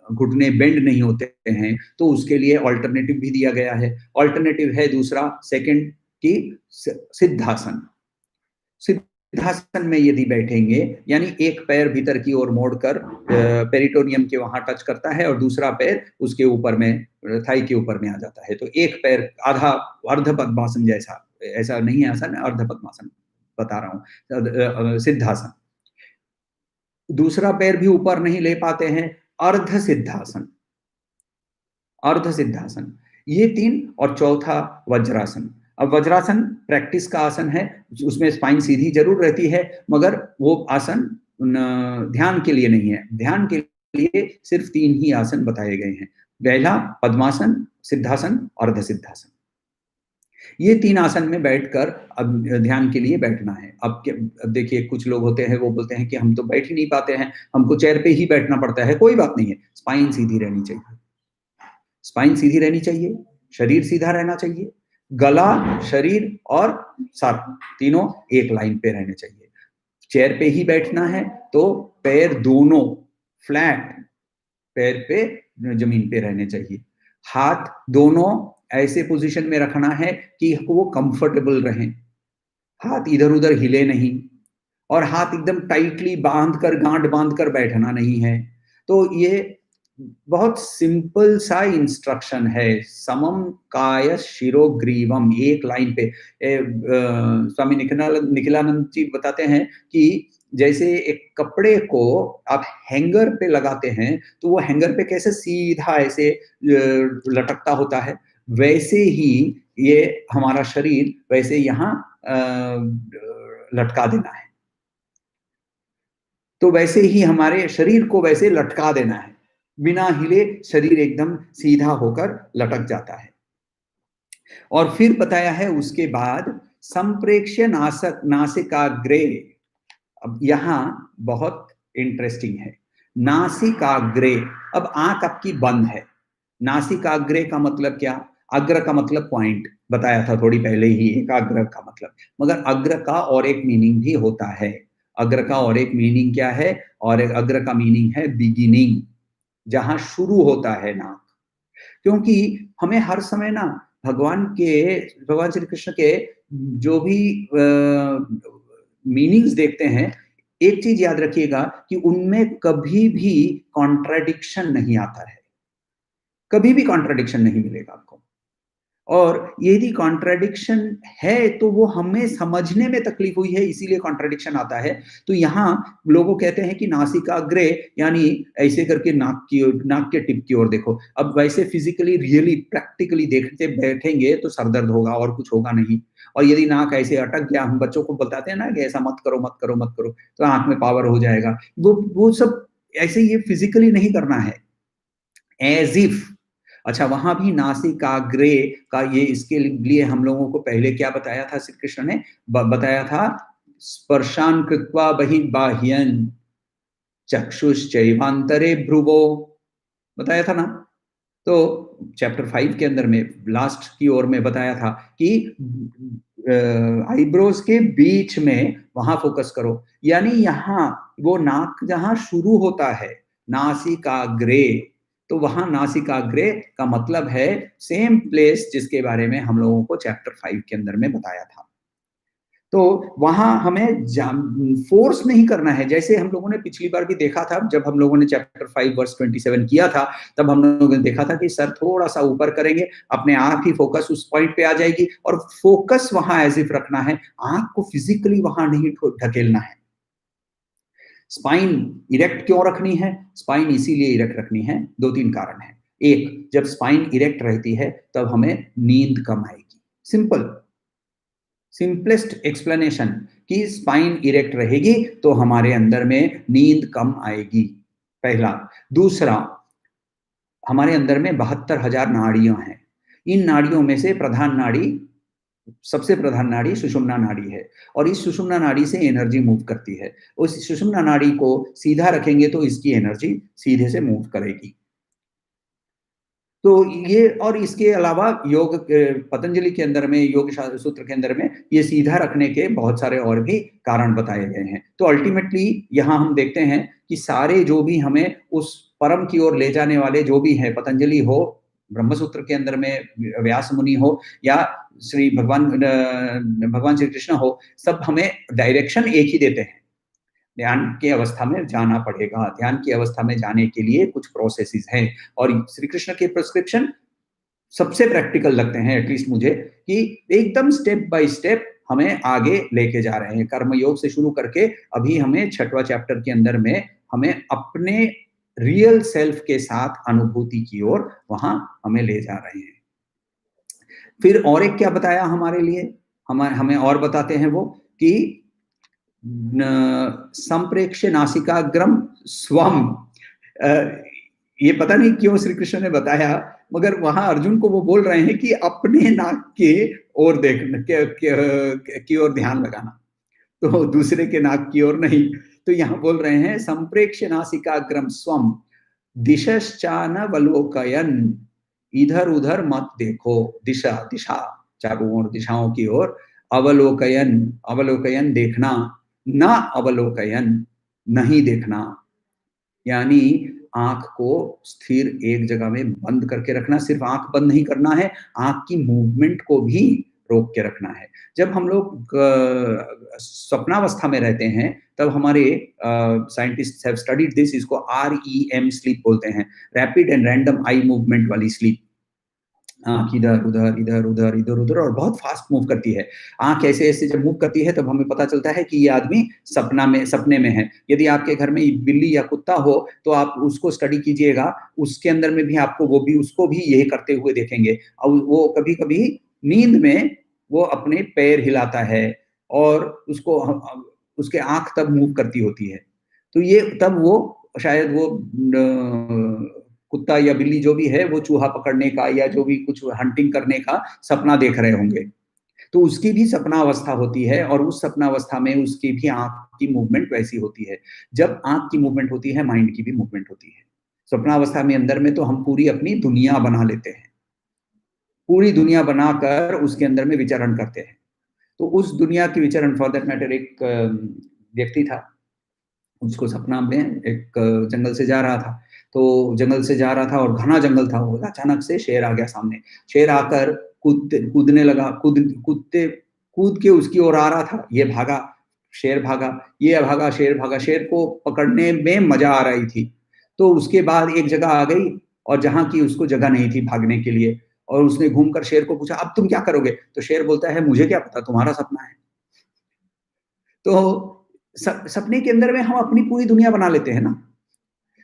घुटने बेंड नहीं होते हैं, तो उसके लिए ऑल्टरनेटिव भी दिया गया है। ऑल्टरनेटिव है दूसरा, सेकंड की सिद्धासन। सिद्धासन में यदि बैठेंगे, यानी एक पैर भीतर की ओर मोड़कर पेरिटोनियम के वहां टच करता है और दूसरा पैर उसके ऊपर में, थाई के ऊपर में आ जाता है। तो एक पैर आधा, अर्ध पद्मासन जैसा, ऐसा नहीं है आसन, अर्ध पद्मासन बता रहा हूं, सिद्धासन। दूसरा पैर भी ऊपर नहीं ले पाते हैं, अर्ध सिद्धासन, अर्ध सिद्धासन। ये तीन, और चौथा वज्रासन। अब वज्रासन प्रैक्टिस का आसन है, उसमें स्पाइन सीधी जरूर रहती है, मगर वो आसन ध्यान के लिए नहीं है। ध्यान के लिए सिर्फ तीन ही आसन बताए गए हैं, पहला पद्मासन, सिद्धासन, अर्ध सिद्धासन। ये तीन आसन में बैठकर अब ध्यान के लिए बैठना है। अब देखिए, कुछ लोग होते हैं वो बोलते हैं कि हम तो बैठ ही नहीं पाते हैं, हमको चेयर पे ही बैठना पड़ता है। कोई बात नहीं है, स्पाइन सीधी रहनी चाहिए, स्पाइन सीधी रहनी चाहिए, शरीर सीधा रहना चाहिए, गला, शरीर और सर तीनों एक लाइन पे रहने चाहिए। चेयर पे ही बैठना है तो पैर दोनों फ्लैट, पैर पे जमीन पे रहने चाहिए। हाथ दोनों ऐसे पोजीशन में रखना है कि वो कंफर्टेबल रहें, हाथ इधर उधर हिले नहीं, और हाथ एकदम टाइटली बांध कर, गांठ बांध कर बैठना नहीं है। तो ये बहुत सिंपल सा इंस्ट्रक्शन है। समम काय शिरो ग्रीवम, एक लाइन पे। स्वामी निखिलानंद जी बताते हैं कि जैसे एक कपड़े को आप हैंगर पे लगाते हैं तो वो हैंगर पे कैसे सीधा ऐसे लटकता होता है, वैसे ही ये हमारा शरीर वैसे यहाँ लटका देना है। तो वैसे ही हमारे शरीर को वैसे लटका देना है। बिना हिले शरीर एकदम सीधा होकर लटक जाता है। और फिर बताया है उसके बाद संप्रेक्ष्य नासिकाग्रे। अब यहाँ बहुत इंटरेस्टिंग है। नासिकाग्रे, अब आंख आपकी बंद है। नासिकाग्रे का मतलब क्या? अग्र का मतलब पॉइंट बताया था थोड़ी पहले ही, एक अग्र का मतलब। मगर अग्र का और एक मीनिंग भी होता है। अग्र का और एक मीनिंग क्या है? और एक अग्र का मीनिंग है बिगिनिंग, जहां शुरू होता है नाक। क्योंकि हमें हर समय ना भगवान श्री कृष्ण के जो भी मीनिंग्स देखते हैं, एक चीज याद रखिएगा कि उनमें कभी भी कॉन्ट्राडिक्शन नहीं आता है। कभी भी कॉन्ट्राडिक्शन नहीं मिलेगा आपको। और यदि कॉन्ट्राडिक्शन है तो वो हमें समझने में तकलीफ हुई है, इसीलिए कॉन्ट्राडिक्शन आता है। तो यहाँ लोगों कहते हैं कि नासिकाग्रे यानी ऐसे करके नाक के टिप की ओर देखो। अब वैसे फिजिकली रियली प्रैक्टिकली देखते बैठेंगे तो सरदर्द होगा और कुछ होगा नहीं। और यदि नाक ऐसे अटक गया, हम बच्चों को बताते हैं ना कि ऐसा मत करो मत करो मत करो, तो आंख में पावर हो जाएगा। वो सब ऐसे ये फिजिकली नहीं करना है, एज इफ। अच्छा, वहां भी नासिकाग्रे का ये इसके लिए हम लोगों को पहले क्या बताया था? श्री कृष्ण ने बताया था स्पर्शान कृत्वा बहिर्बाह्यन चक्षुश्चैवांतरे भ्रुवो, बताया था ना। तो चैप्टर 5 के अंदर में लास्ट की ओर में बताया था कि आईब्रोज के बीच में वहां फोकस करो। यानी यहाँ वो नाक जहां शुरू होता है, नासिकाग्रे, तो वहां नासिकाग्रे का मतलब है सेम प्लेस जिसके बारे में हम लोगों को चैप्टर 5 के अंदर में बताया था। तो वहां हमें फोर्स नहीं करना है, जैसे हम लोगों ने पिछली बार भी देखा था जब हम लोगों ने चैप्टर 5 वर्स 27 किया था। तब हम लोगों ने देखा था कि सर थोड़ा सा ऊपर करेंगे, अपने आप ही फोकस उस पॉइंट पे आ जाएगी। और फोकस वहां एज इफ रखना है, आंख को फिजिकली वहां नहीं ढकेलना है। स्पाइन इरेक्ट क्यों रखनी है? स्पाइन इसीलिए इरेक्ट रखनी है, दो तीन कारण है। एक, जब स्पाइन इरेक्ट रहती है तब हमें नींद कम आएगी। सिंपल, सिंपलेस्ट एक्सप्लेनेशन कि स्पाइन इरेक्ट रहेगी तो हमारे अंदर में नींद कम आएगी, पहला। दूसरा, हमारे अंदर में 72,000 नाड़ियां हैं। इन नाड़ियों में से प्रधान नाड़ी, सबसे प्रधान नाड़ी सुषुम्ना नाड़ी है। और इस सुषुम्ना नाड़ी से एनर्जी मूव करती है। उस सुषुम्ना नाड़ी को सीधा रखेंगे तो इसकी एनर्जी सीधे से मूव करेगी। तो ये, और इसके अलावा योग पतंजलि के अंदर में, योग सूत्र के अंदर में ये सीधा रखने के बहुत सारे और भी कारण बताए गए हैं। तो अल्टीमेटली यहाँ हम देखते हैं कि सारे जो भी हमें उस परम की ओर ले जाने वाले जो भी हैं, पतंजलि हो, ब्रह्मसूत्र के अंदर में व्यास मुनि हो, या भगवान श्री कृष्ण हो, सब हमें डायरेक्शन एक ही देते हैं। ध्यान की अवस्था में जाना पड़ेगा। ध्यान की अवस्था में जाने के लिए कुछ प्रोसेसेस हैं। और श्री कृष्ण के प्रिस्क्रिप्शन सबसे प्रैक्टिकल लगते हैं एटलीस्ट मुझे, कि एकदम स्टेप बाय स्टेप हमें आगे लेके जा रहे हैं। कर्मयोग से शुरू करके अभी हमें 6वां चैप्टर के अंदर में हमें अपने रियल सेल्फ के साथ अनुभूति की ओर वहां हमें ले जा रहे हैं। फिर और एक क्या बताया हमारे लिए, हमें और बताते हैं वो कि संप्रेक्ष्य नासिकाग्रम स्वम। ये पता नहीं क्यों श्री कृष्ण ने बताया, मगर वहां अर्जुन को वो बोल रहे हैं कि अपने नाक के ओर देखना, की ओर ध्यान लगाना, तो दूसरे के नाक की ओर नहीं। तो यहाँ बोल रहे हैं संप्रेक्ष्य नासिकाग्रम स्वम दिशश्चानवलोकयन, इधर उधर मत देखो, दिशा दिशा चारों ओर, दिशाओं की ओर। अवलोकयन, अवलोकयन देखना, न अवलोकयन नहीं देखना। यानी आंख को स्थिर एक जगह में बंद करके रखना। सिर्फ आंख बंद नहीं करना है, आंख की मूवमेंट को भी रोक के रखना है। जब हम लोग स्वप्नावस्था में रहते हैं तब हमारे साइंटिस्ट हैव स्टडीड दिस, इसको REM स्लीप बोलते हैं, rapid and random eye movement वाली स्लीप। आँख इधर-उधर, इधर-उधर, इधर-उधर और बहुत फ़ास्ट मूव करती है। आँख ऐसे-ऐसे जब मूव करती है तब हमें पता चलता है कि ये आदमी सपने में है। यदि आपके घर में बिल्ली या कुत्ता हो तो आप उसको स्टडी कीजिएगा, उसके अंदर में भी आपको उसको भी यही करते हुए देखेंगे। और वो कभी-कभी नींद में वो अपने पैर हिलाता है और उसके आँख तब मूव करती होती है। तो ये तब वो शायद वो कुत्ता या बिल्ली जो भी है वो चूहा पकड़ने का या जो भी कुछ हंटिंग करने का सपना देख रहे होंगे। तो उसकी भी सपनावस्था होती है और उस सपनावस्था में उसकी भी आँख की मूवमेंट वैसी होती है। जब आँख की मूवमेंट होती है, माइंड की भी मूवमेंट होती है। सपनावस्था में अंदर में तो हम पूरी अपनी दुनिया बना लेते हैं। पूरी दुनिया बनाकर उसके अंदर में विचरण करते हैं। तो उस दुनिया की विचरण फॉर दैट मैटर एक व्यक्ति था। उसको सपना में एक जंगल से जा रहा था। तो जंगल से जा रहा था और घना जंगल था वो, अचानक से शेर आ गया सामने। शेर आकर कूदने लगा, कूद के उसकी ओर आ रहा था। ये भागा, शेर भागा, ये भागा, शेर भागा। शेर को पकड़ने में मज़ा आ रही थी। तो उसके बाद एक जगह आ गई और जहाँ की उसको जगह नहीं थी भागने के लिए और उसने घूमकर शेर को पूछा, "अब तुम क्या करोगे?" तो शेर बोलता है, "मुझे क्या पता, तुम्हारा सपना है।" तो सपने के अंदर में हम अपनी पूरी दुनिया बना लेते हैं ना।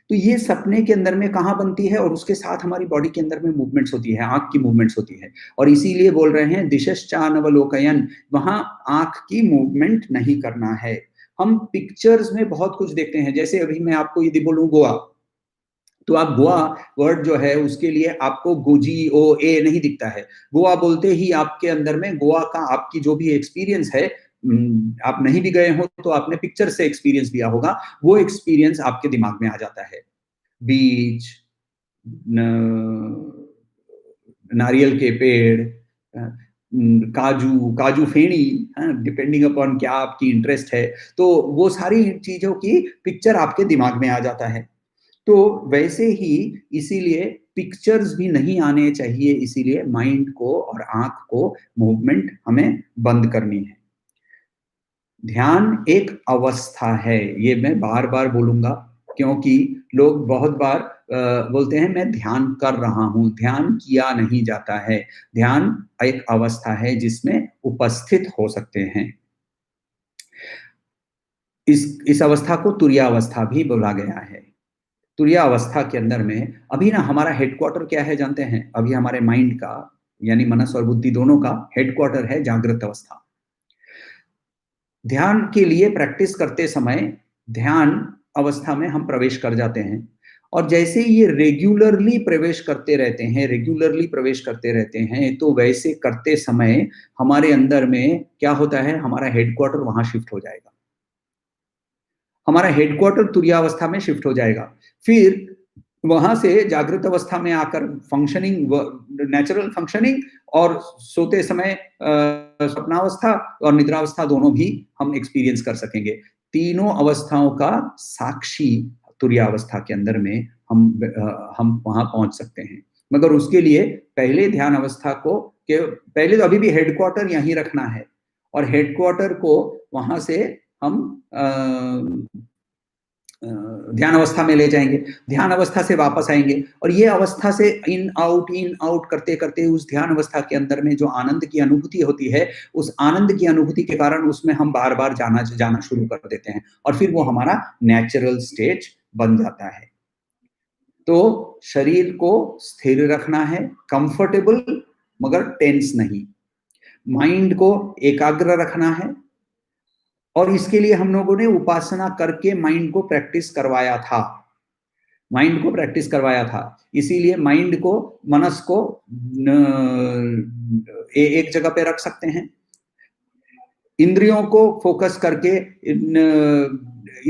तो ये सपने के अंदर में कहाँ बनती है और उसके साथ हमारी बॉडी के अंदर में मूवमेंट्स होती है, आँख की मूवमेंट्स होती है और इसीलिए बोल रहे हैं दिशश्चानवलोकयन, वहाँ आँख की मूवमेंट नहीं करना है। हम पिक्चर्स में बहुत कुछ देखते हैं, जैसे अभी मैं आपको यदि बोलूँ गोवा, तो आप गोवा वर्ड जो है उसके लिए आपको GOA नहीं दिखता है। गोवा बोलते ही आपके अंदर में गोवा का आपकी जो भी एक्सपीरियंस है, आप नहीं भी गए हो तो आपने पिक्चर से एक्सपीरियंस लिया होगा, वो एक्सपीरियंस आपके दिमाग में आ जाता है। बीच, न नारियल के पेड़, काजू, काजू फेणी, डिपेंडिंग अपॉन क्या आपकी इंटरेस्ट है, तो वो सारी चीज़ों की पिक्चर आपके दिमाग में आ जाता है। तो वैसे ही इसीलिए पिक्चर्स भी नहीं आने चाहिए, इसीलिए माइंड को और आँख को मूवमेंट हमें बंद करनी है। ध्यान एक अवस्था है, ये मैं बार-बार बोलूँगा क्योंकि लोग बहुत बार बोलते हैं मैं ध्यान कर रहा हूँ, ध्यान किया नहीं जाता है। ध्यान एक अवस्था है जिसमें उपस्थित हो सकते हैं। इस अवस्था को तुरीयावस्था भी बोला गया है। तुरीयावस्था के अंदर में अभी ना हमारा हेडक्वार्टर क्या है जानते हैं? अभी हमारे माइंड का यानी मनस और बुद्धि दोनों का हेडक्वार्टर है जागृत अवस्था। ध्यान के लिए प्रैक्टिस करते समय ध्यान अवस्था में हम प्रवेश कर जाते हैं और जैसे ये रेगुलरली प्रवेश करते रहते हैं, तो वैसे करते समय हमारे अंदर में क्या होता है, हमारा हेडक्वार्टर वहाँ शिफ्ट हो जाएगा। हमारा हेडक्वार्टर तुरीयावस्था में शिफ्ट हो जाएगा। फिर वहाँ से जागृत अवस्था में आकर नेचुरल फंक्शनिंग और सोते समय स्वप्नावस्था और निद्रावस्था दोनों भी हम एक्सपीरियंस कर सकेंगे। तीनों अवस्थाओं का साक्षी तुरीयावस्था के अंदर में हम वहाँ पहुँच सकते हैं। मगर उसके लिए पहले ध्यान अवस्था को के पहले तो अभी भी हेडक्वार्टर यहीं रखना है और हेडक्वार्टर को वहाँ से हम ध्यान अवस्था में ले जाएँगे, ध्यान अवस्था से वापस आएँगे और ये अवस्था से इन आउट करते-करते उस ध्यान अवस्था के अंदर में जो आनंद की अनुभूति होती है, उस आनंद की अनुभूति के कारण उसमें हम बार-बार जाना शुरू कर देते हैं और फिर वो हमारा नेचुरल स्टेट बन जाता है। तो शरीर को स्थिर रखना है, कंफर्टेबल मगर टेंस नहीं। माइंड को एकाग्र रखना है और इसके लिए हम लोगों ने उपासना करके माइंड को प्रैक्टिस करवाया था। माइंड को प्रैक्टिस करवाया था। इसीलिए माइंड को, मनस को एक जगह पे रख सकते हैं। इंद्रियों को फोकस करके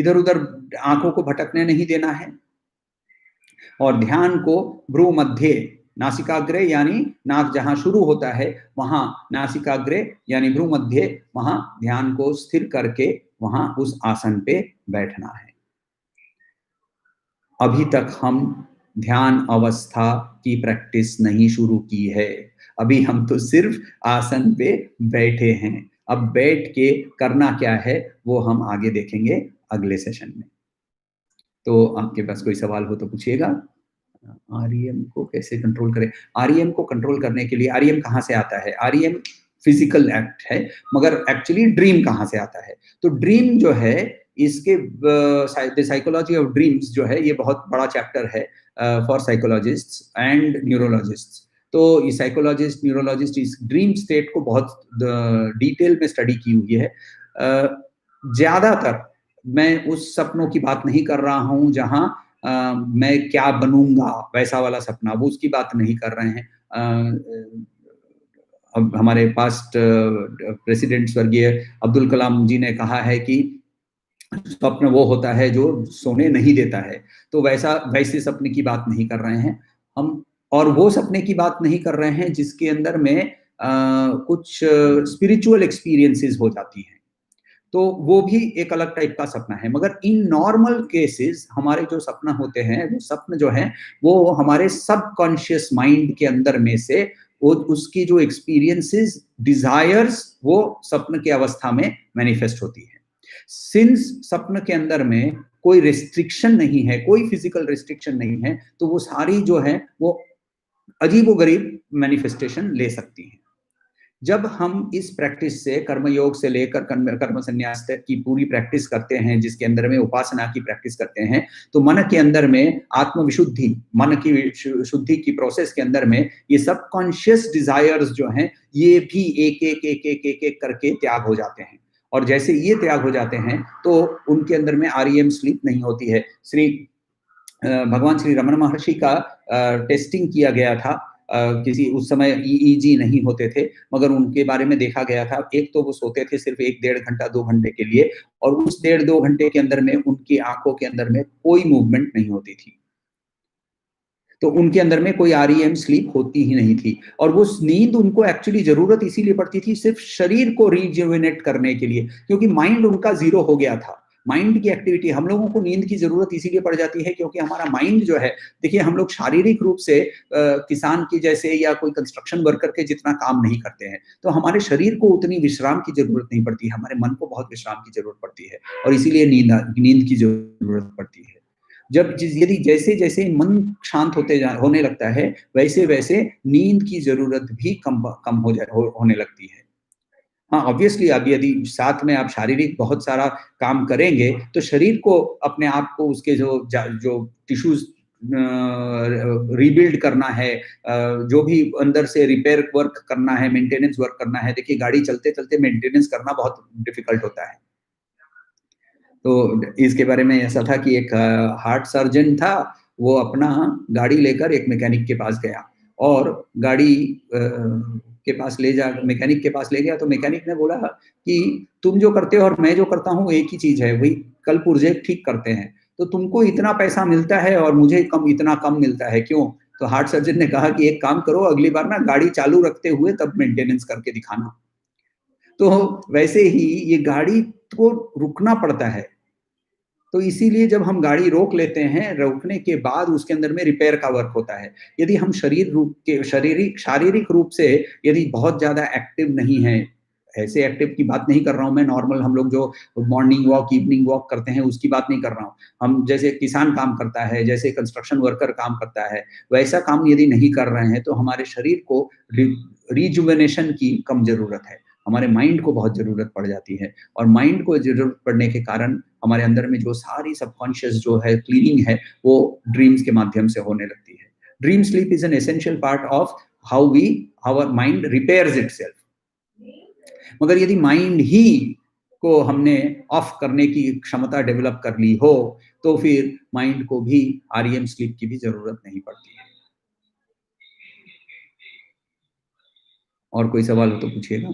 इधर-उधर आँखों को भटकने नहीं देना है और ध्यान को भ्रू मध्य, नासिकाग्र यानी नाक जहाँ शुरू होता है, वहाँ नासिकाग्र यानी भ्रू मध्य, वहाँ ध्यान को स्थिर करके वहाँ उस आसन पे बैठना है। अभी तक हम ध्यान अवस्था की प्रैक्टिस नहीं शुरू की है। अभी हम तो सिर्फ आसन पे बैठे हैं। अब बैठ के करना क्या है, वो हम आगे देखेंगे अगले सेशन में। तो आपके पास कोई सवाल हो तो पूछिएगा। आरईएम को कैसे कंट्रोल करें? आरईएम को कंट्रोल करने के लिए आरईएम कहाँ से आता है? आरईएम फिजिकल एक्ट है, मगर एक्चुअली ड्रीम कहाँ से आता है? तो ड्रीम जो है, इसके द साइकोलॉजी ऑफ ड्रीम्स जो है, ये बहुत बड़ा चैप्टर है फॉर साइकोलॉजिस्ट्स एंड न्यूरोलॉजिस्ट्स। तो ये साइकोलॉजिस्ट, न्यूरोलॉजिस्ट इस ड्रीम स्टेट को बहुत डिटेल में स्टडी की हुई है। ज़्यादातर मैं उस सपनों की बात नहीं कर रहा हूँ जहाँ मैं क्या बनूँगा, वैसा वाला सपना, वो उसकी बात नहीं कर रहे हैं। अब हमारे पास्ट प्रेसिडेंट स्वर्गीय अब्दुल कलाम जी ने कहा है कि स्वप्न वो होता है जो सोने नहीं देता है। तो वैसे सपने की बात नहीं कर रहे हैं हम, और वो सपने की बात नहीं कर रहे हैं जिसके अंदर में कुछ स्पिरिचुअल एक्सपीरियंसेस हो जाती हैं। तो वो भी एक अलग टाइप का सपना है, मगर इन नॉर्मल केसेस हमारे जो सपना होते हैं, वो सपन जो है, वो हमारे सबकॉन्शियस माइंड के अंदर में से वो उसकी जो एक्सपीरियंसेस, डिजायर्स, वो सपन की अवस्था में मैनिफेस्ट होती है। सिंस सपन के अंदर में कोई रिस्ट्रिक्शन नहीं है, कोई फिजिकल रिस्ट्रिक्शन नहीं है, तो वो सारी जो है वो अजीबोगरीब मैनिफेस्टेशन ले सकती हैं। जब हम इस प्रैक्टिस से, कर्मयोग से लेकर कर्म संन्यास तक की पूरी प्रैक्टिस करते हैं, जिसके अंदर में उपासना की प्रैक्टिस करते हैं, तो मन के अंदर में आत्मविशुद्धि, मन की शुद्धि की प्रोसेस के अंदर में ये सबकॉन्शियस डिजायर्स जो हैं, ये भी एक करके त्याग हो जाते हैं। और जैसे ये त्याग हो जाते हैं, तो उनके अंदर में आरईएम स्लीप नहीं होती है। भगवान श्री रमन महर्षि का टेस्टिंग किया गया था। किसी उस समय ईईजी नहीं होते थे, मगर उनके बारे में देखा गया था। एक तो वो सोते थे सिर्फ 1 डेढ़ घंटा 2 घंटे के लिए, और उस डेढ़ 2 घंटे के अंदर में उनकी आंखों के अंदर में कोई मूवमेंट नहीं होती थी। तो उनके अंदर में कोई आरईएम स्लीप होती ही नहीं थी, और वो नींद उनको एक्चुअली जरूरत इसीलिए पड़ती थी, सिर्फ शरीर को रिजुवेनेट करने के लिए, क्योंकि माइंड उनका जीरो हो गया था। माइंड की एक्टिविटी, हम लोगों को नींद की जरूरत इसीलिए पड़ जाती है क्योंकि हमारा माइंड जो है, देखिए हम लोग शारीरिक रूप से किसान की जैसे या कोई कंस्ट्रक्शन वर्कर के जितना काम नहीं करते हैं, तो हमारे शरीर को उतनी विश्राम की जरूरत नहीं पड़ती, हमारे मन को बहुत विश्राम की जरूरत पड़ती है, और इसीलिए नींद की जरूरत पड़ती है। जब यदि जैसे जैसे मन शांत होने लगता है, वैसे वैसे नींद की जरूरत भी कम होने लगती है। हाँ, ऑब्वियसली अब यदि साथ में आप शारीरिक बहुत सारा काम करेंगे, तो शरीर को अपने आप को उसके जो टिश्यूज रीबिल्ड करना है, जो भी अंदर से रिपेयर वर्क करना है, मेंटेनेंस वर्क करना है। देखिए गाड़ी चलते चलते मेंटेनेंस करना बहुत डिफिकल्ट होता है। तो इसके बारे में ऐसा था कि एक हार्ट सर्जन था, वो अपना गाड़ी लेकर एक मैकेनिक के पास गया, और गाड़ी के पास ले जा मैकेनिक के पास ले गया, तो मैकेनिक ने बोला कि तुम जो करते हो और मैं जो करता हूँ एक ही चीज़ है, वही कल पुर्जे ठीक करते हैं। तो तुमको इतना पैसा मिलता है और मुझे इतना कम मिलता है, क्यों? तो हार्ट सर्जन ने कहा कि एक काम करो, अगली बार ना गाड़ी चालू रखते हुए तब मेंटेनेंस करके दिखाना। तो वैसे ही ये गाड़ी को रुकना पड़ता है। तो इसीलिए जब हम गाड़ी रोक लेते हैं, रोकने के बाद उसके अंदर में रिपेयर का वर्क होता है। यदि हम शारीरिक रूप से यदि बहुत ज़्यादा एक्टिव नहीं हैं, ऐसे एक्टिव की बात नहीं कर रहा हूँ मैं, नॉर्मल हम लोग जो मॉर्निंग वॉक, इवनिंग वॉक करते हैं, उसकी बात नहीं कर रहा हूँ। हम जैसे किसान काम करता है, जैसे कंस्ट्रक्शन वर्कर काम करता है, वैसा काम यदि नहीं कर रहे हैं, तो हमारे शरीर को रिजुवेनेशन की कम ज़रूरत है। हमारे माइंड को बहुत ज़रूरत पड़ जाती है, और माइंड को ज़रूरत पड़ने के कारण हमारे अंदर में जो सारी सबकॉन्शियस जो है क्लीनिंग है, वो ड्रीम्स के माध्यम से होने लगती है। Dream sleep is an essential part of how we our mind repairs itself. मगर यदि माइंड ही को हमने ऑफ करने की क्षमता डेवलप कर ली हो, तो फिर माइंड को भी आरईएम स्लीप की भी जरूरत नहीं पड़ती है। और कोई सवाल हो तो पूछिएगा।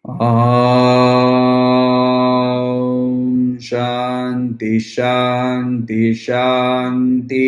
ओम शांति शांति शांति।